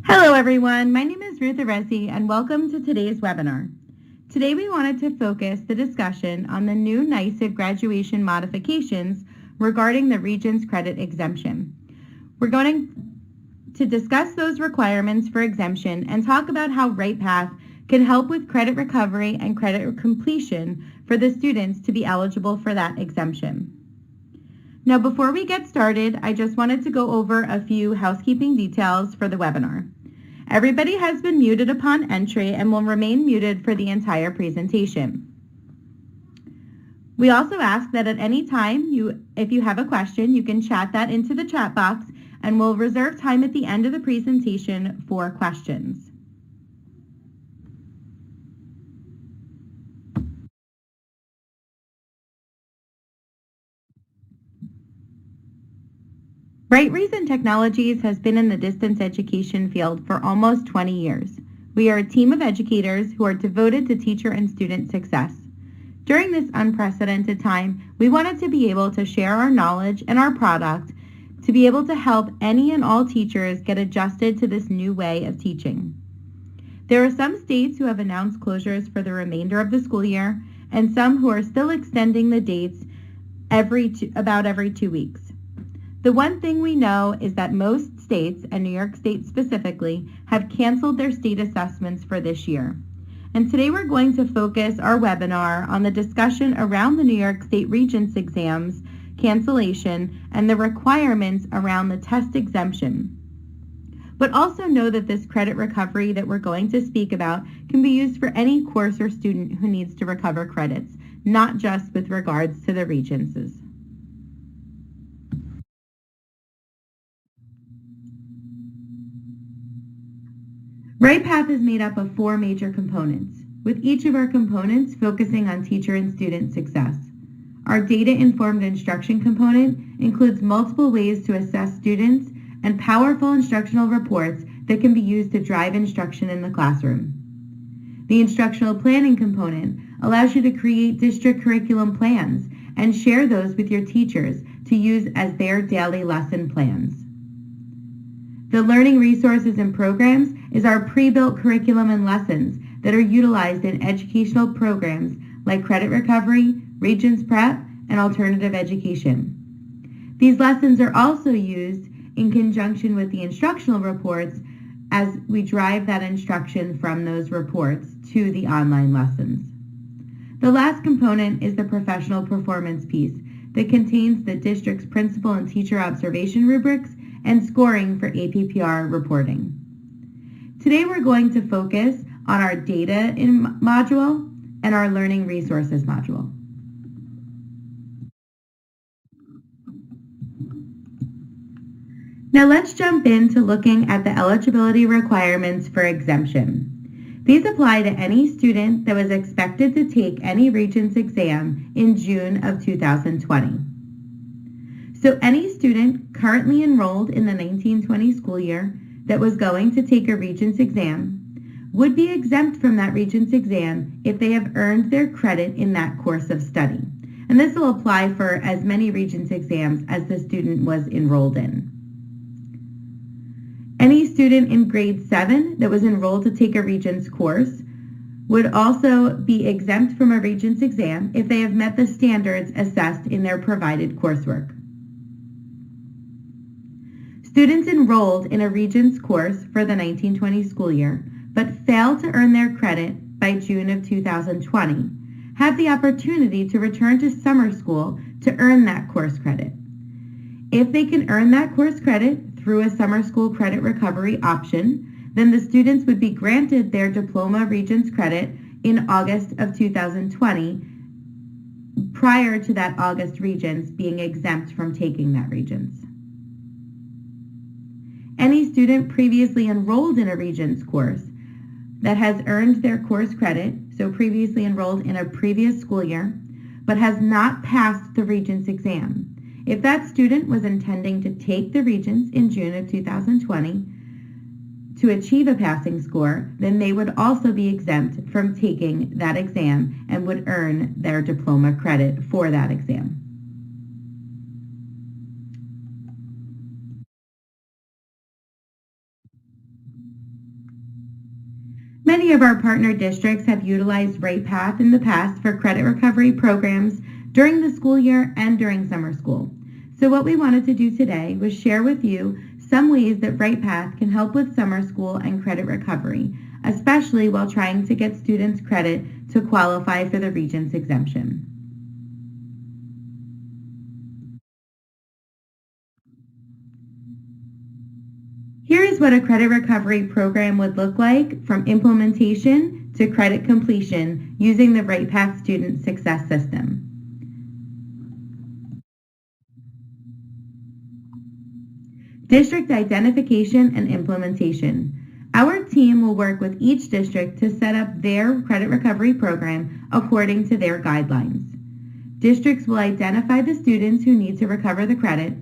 Hello everyone, my name is Ruth Aresi and welcome to today's webinar. Today we wanted to focus the discussion on the new NYSED graduation modifications regarding the Regents credit exemption. We're going to discuss those requirements for exemption and talk about how RightPath can help with credit recovery and credit completion for the students to be eligible for that exemption. Now before we get started, I just wanted to go over a few housekeeping details for the webinar. Everybody has been muted upon entry and will remain muted for the entire presentation. We also ask that at any time, if you have a question, you can chat that into the chat box and we'll reserve time at the end of the presentation for questions. Reason Technologies has been in the distance education field for almost 20 years. We are a team of educators who are devoted to teacher and student success. During this unprecedented time, we wanted to be able to share our knowledge and our product to be able to help any and all teachers get adjusted to this new way of teaching. There are some states who have announced closures for the remainder of the school year and some who are still extending the dates about every 2 weeks. The one thing we know is that most states, and New York State specifically, have canceled their state assessments for this year. And today we're going to focus our webinar on the discussion around the New York State Regents exams cancellation and the requirements around the test exemption. But also know that this credit recovery that we're going to speak about can be used for any course or student who needs to recover credits, not just with regards to the Regents'. RightPath is made up of 4 major components, with each of our components focusing on teacher and student success. Our data-informed instruction component includes multiple ways to assess students and powerful instructional reports that can be used to drive instruction in the classroom. The instructional planning component allows you to create district curriculum plans and share those with your teachers to use as their daily lesson plans. The learning resources and programs is our pre-built curriculum and lessons that are utilized in educational programs like credit recovery, Regents prep, and alternative education. These lessons are also used in conjunction with the instructional reports as we drive that instruction from those reports to the online lessons. The last component is the professional performance piece that contains the district's principal and teacher observation rubrics and scoring for APPR reporting. Today we're going to focus on our data module and our learning resources module. Now let's jump into looking at the eligibility requirements for exemption. These apply to any student that was expected to take any Regents exam in June of 2020. So any student currently enrolled in the 1920 school year that was going to take a Regents exam would be exempt from that Regents exam if they have earned their credit in that course of study. And this will apply for as many Regents exams as the student was enrolled in. Any student in grade 7 that was enrolled to take a Regents course would also be exempt from a Regents exam if they have met the standards assessed in their provided coursework. Students enrolled in a Regents course for the 1920 school year but failed to earn their credit by June of 2020 have the opportunity to return to summer school to earn that course credit. If they can earn that course credit through a summer school credit recovery option, then the students would be granted their diploma Regents credit in August of 2020 prior to that August Regents being exempt from taking that Regents. Any student previously enrolled in a Regents course that has earned their course credit, so previously enrolled in a previous school year, but has not passed the Regents exam. If that student was intending to take the Regents in June of 2020 to achieve a passing score, then they would also be exempt from taking that exam and would earn their diploma credit for that exam. Many of our partner districts have utilized RightPath in the past for credit recovery programs during the school year and during summer school. So what we wanted to do today was share with you some ways that RightPath can help with summer school and credit recovery, especially while trying to get students credit to qualify for the Regents exemption. Here is what a credit recovery program would look like from implementation to credit completion using the RightPath Student Success System. District identification and implementation. Our team will work with each district to set up their credit recovery program according to their guidelines. Districts will identify the students who need to recover the credit,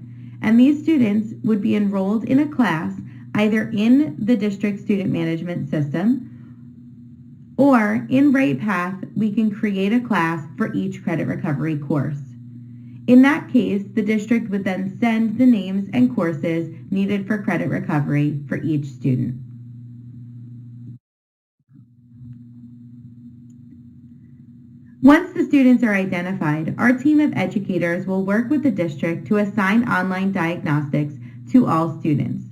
and these students would be enrolled in a class either in the district student management system or in RightPath, we can create a class for each credit recovery course. In that case, the district would then send the names and courses needed for credit recovery for each student. Once the students are identified, our team of educators will work with the district to assign online diagnostics to all students.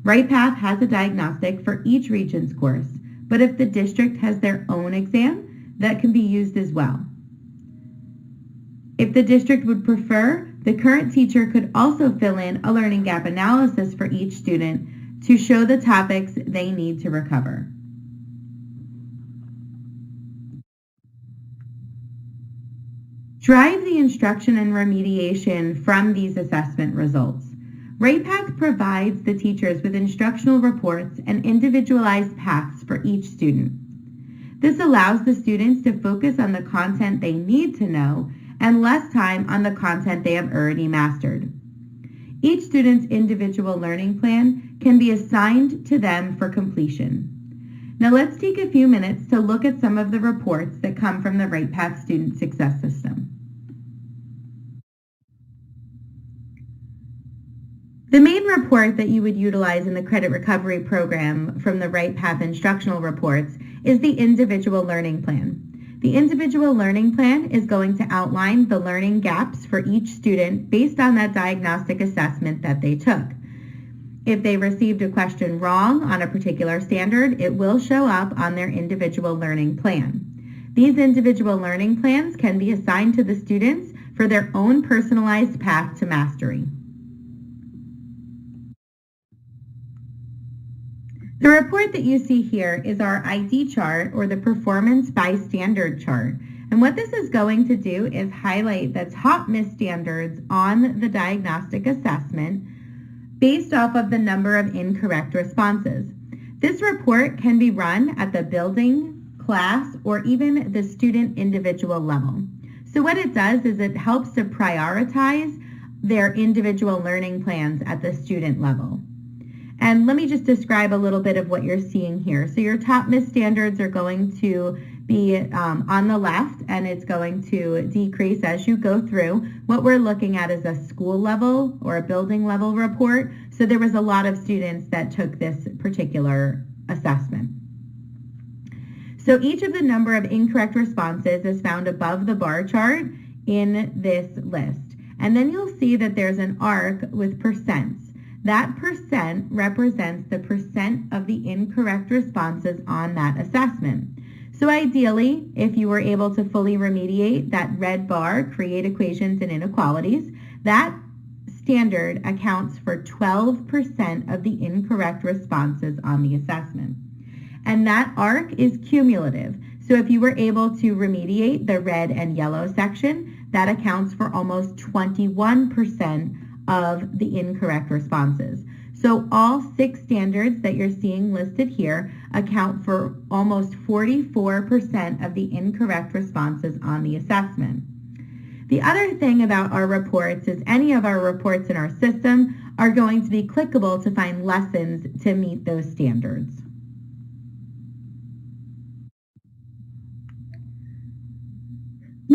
RightPath has a diagnostic for each Regents course, but if the district has their own exam, that can be used as well. If the district would prefer, the current teacher could also fill in a learning gap analysis for each student to show the topics they need to recover. Drive the instruction and remediation from these assessment results. RightPath provides the teachers with instructional reports and individualized paths for each student. This allows the students to focus on the content they need to know and less time on the content they have already mastered. Each student's individual learning plan can be assigned to them for completion. Now let's take a few minutes to look at some of the reports that come from the RightPath Student Success System. The main report that you would utilize in the credit recovery program from the RightPath instructional reports is the individual learning plan. The individual learning plan is going to outline the learning gaps for each student based on that diagnostic assessment that they took. If they received a question wrong on a particular standard, it will show up on their individual learning plan. These individual learning plans can be assigned to the students for their own personalized path to mastery. The report that you see here is our ID chart, or the performance by standard chart. And what this is going to do is highlight the top missed standards on the diagnostic assessment based off of the number of incorrect responses. This report can be run at the building, class, or even the student individual level. So what it does is it helps to prioritize their individual learning plans at the student level. And let me just describe a little bit of what you're seeing here. So your top missed standards are going to be on the left, and it's going to decrease as you go through. What we're looking at is a school level or a building level report. So there was a lot of students that took this particular assessment. So each of the number of incorrect responses is found above the bar chart in this list. And then you'll see that there's an arc with percents. That percent represents the percent of the incorrect responses on that assessment. So ideally, if you were able to fully remediate that red bar, create equations and inequalities, that standard accounts for 12% of the incorrect responses on the assessment. And that arc is cumulative. So if you were able to remediate the red and yellow section, that accounts for almost 21% of the incorrect responses. So all 6 standards that you're seeing listed here account for almost 44% of the incorrect responses on the assessment. The other thing about our reports is any of our reports in our system are going to be clickable to find lessons to meet those standards.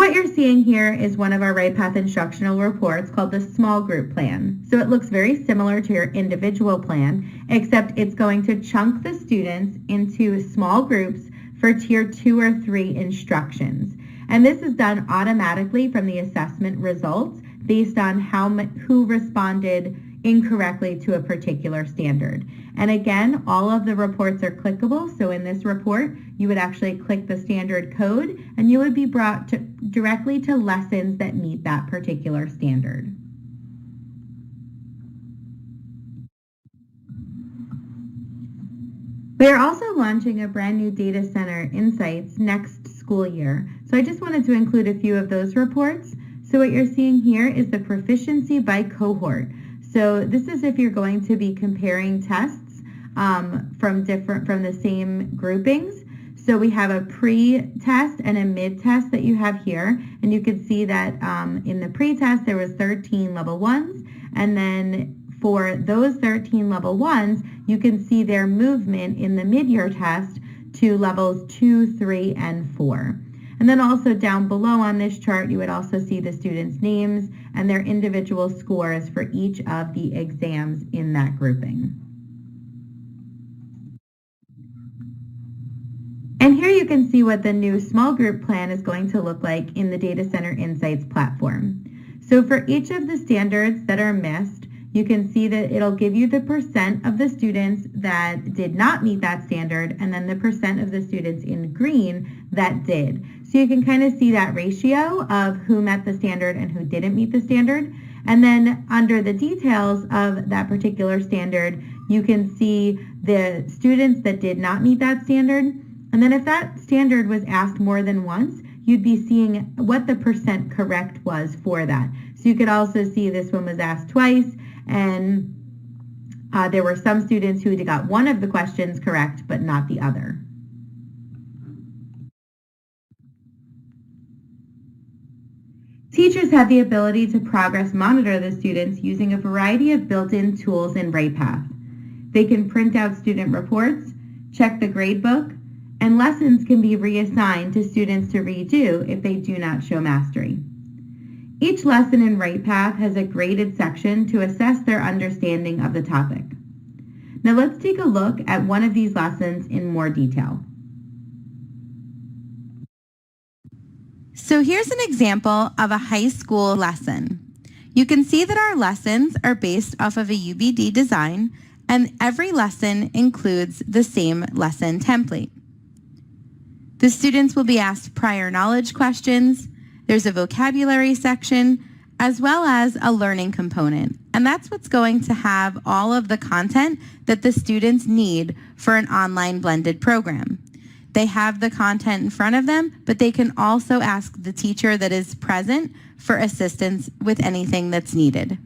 what you're seeing here is one of our RightPath instructional reports called the small group plan. So it looks very similar to your individual plan, except it's going to chunk the students into small groups for tier 2 or 3 instructions. And this is done automatically from the assessment results based on who responded incorrectly to a particular standard. And again, all of the reports are clickable. So in this report, you would actually click the standard code and you would be brought directly to lessons that meet that particular standard. We are also launching a brand new data center insights next school year. So I just wanted to include a few of those reports. So what you're seeing here is the proficiency by cohort. So this is if you're going to be comparing tests from the same groupings. So we have a pre-test and a mid-test that you have here. And you can see that in the pre-test, there was 13 level 1s. And then for those 13 level 1s, you can see their movement in the mid-year test to levels 2, 3, and 4. And then also down below on this chart, you would also see the students' names and their individual scores for each of the exams in that grouping. And here you can see what the new small group plan is going to look like in the Data Center Insights platform. So for each of the standards that are missed, you can see that it'll give you the percent of the students that did not meet that standard and then the percent of the students in green that did. So you can kind of see that ratio of who met the standard and who didn't meet the standard. And then under the details of that particular standard, you can see the students that did not meet that standard. And then if that standard was asked more than once, you'd be seeing what the percent correct was for that. So you could also see this one was asked twice, and there were some students who got one of the questions correct, but not the other. Teachers have the ability to progress monitor the students using a variety of built-in tools in RightPath. They can print out student reports, check the gradebook, and lessons can be reassigned to students to redo if they do not show mastery. Each lesson in RightPath has a graded section to assess their understanding of the topic. Now let's take a look at one of these lessons in more detail. So here's an example of a high school lesson. You can see that our lessons are based off of a UBD design, and every lesson includes the same lesson template. The students will be asked prior knowledge questions. There's a vocabulary section, as well as a learning component. And that's what's going to have all of the content that the students need for an online blended program. They have the content in front of them, but they can also ask the teacher that is present for assistance with anything that's needed.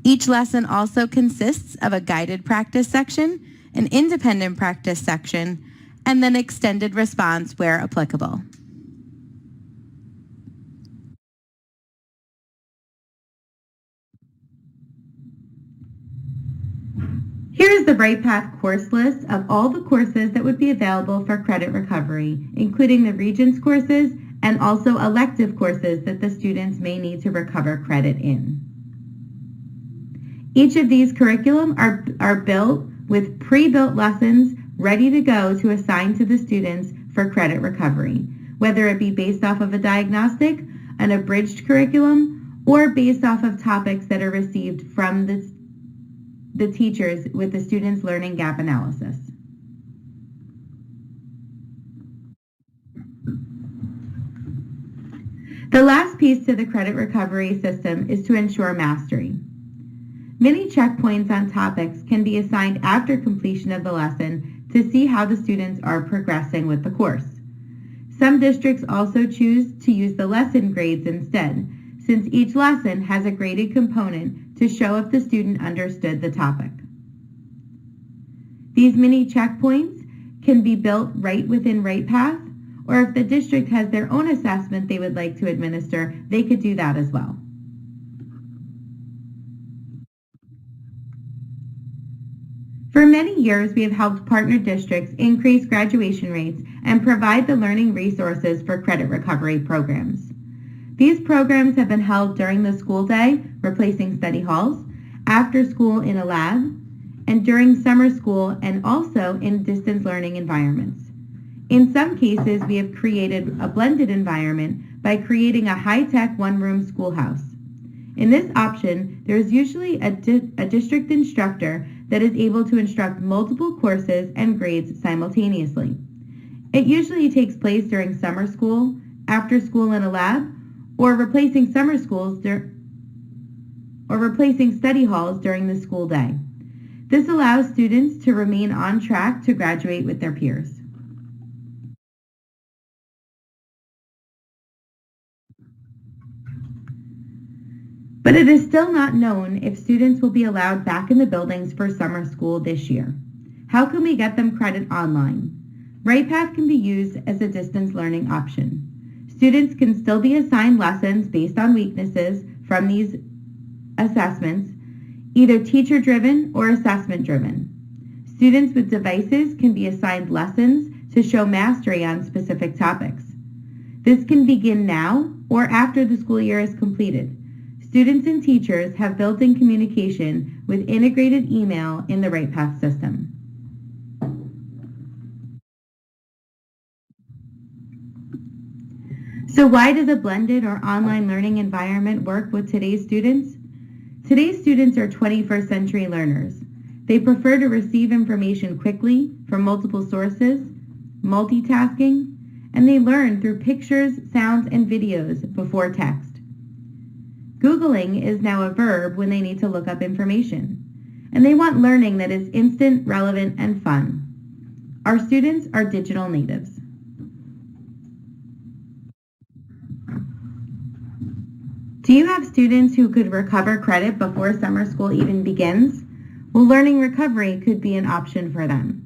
Each lesson also consists of a guided practice section, an independent practice section, and then extended response where applicable. Here is the RightPath course list of all the courses that would be available for credit recovery, including the Regents courses and also elective courses that the students may need to recover credit in. Each of these curriculum are built with pre-built lessons ready to go to assign to the students for credit recovery, whether it be based off of a diagnostic, an abridged curriculum, or based off of topics that are received from the teachers with the students' learning gap analysis. The last piece to the credit recovery system is to ensure mastery. Many checkpoints on topics can be assigned after completion of the lesson to see how the students are progressing with the course. Some districts also choose to use the lesson grades instead, since each lesson has a graded component to show if the student understood the topic. These mini checkpoints can be built right within RightPath, or if the district has their own assessment they would like to administer, they could do that as well. For many years, we have helped partner districts increase graduation rates and provide the learning resources for credit recovery programs. These programs have been held during the school day, replacing study halls, after school in a lab, and during summer school and also in distance learning environments. In some cases, we have created a blended environment by creating a high-tech one-room schoolhouse. In this option, there is usually a district instructor that is able to instruct multiple courses and grades simultaneously. It usually takes place during summer school, after school in a lab, or replacing summer schools or replacing study halls during the school day. This allows students to remain on track to graduate with their peers. But it is still not known if students will be allowed back in the buildings for summer school this year. How can we get them credit online? RightPath can be used as a distance learning option. Students can still be assigned lessons based on weaknesses from these assessments, either teacher-driven or assessment-driven. Students with devices can be assigned lessons to show mastery on specific topics. This can begin now or after the school year is completed. Students and teachers have built-in communication with integrated email in the RightPath system. So why does a blended or online learning environment work with today's students? Today's students are 21st century learners. They prefer to receive information quickly from multiple sources, multitasking, and they learn through pictures, sounds, and videos before text. Googling is now a verb when they need to look up information, and they want learning that is instant, relevant, and fun. Our students are digital natives. Do you have students who could recover credit before summer school even begins? Well, learning recovery could be an option for them.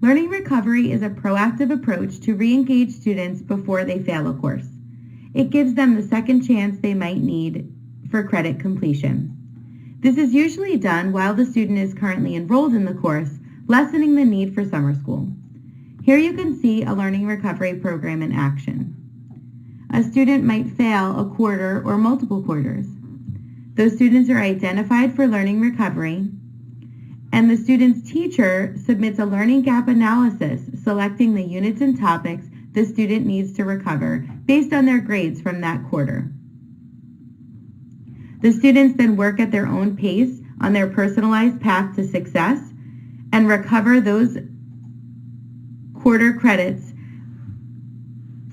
Learning recovery is a proactive approach to re-engage students before they fail a course. It gives them the second chance they might need for credit completion. This is usually done while the student is currently enrolled in the course, lessening the need for summer school. Here you can see a learning recovery program in action. A student might fail a quarter or multiple quarters. Those students are identified for learning recovery, and the student's teacher submits a learning gap analysis selecting the units and topics the student needs to recover based on their grades from that quarter. The students then work at their own pace on their personalized path to success and recover those quarter credits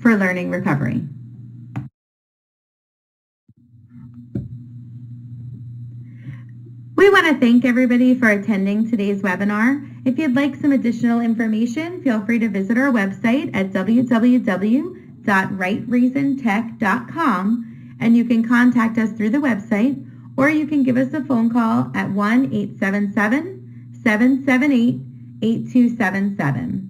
for learning recovery. We want to thank everybody for attending today's webinar. If you'd like some additional information, feel free to visit our website at www.rightreasontech.com, and you can contact us through the website, or you can give us a phone call at 1-877-778-8277.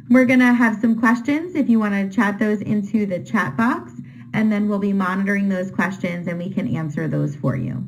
We're going to have some questions if you want to chat those into the chat box, and then we'll be monitoring those questions and we can answer those for you.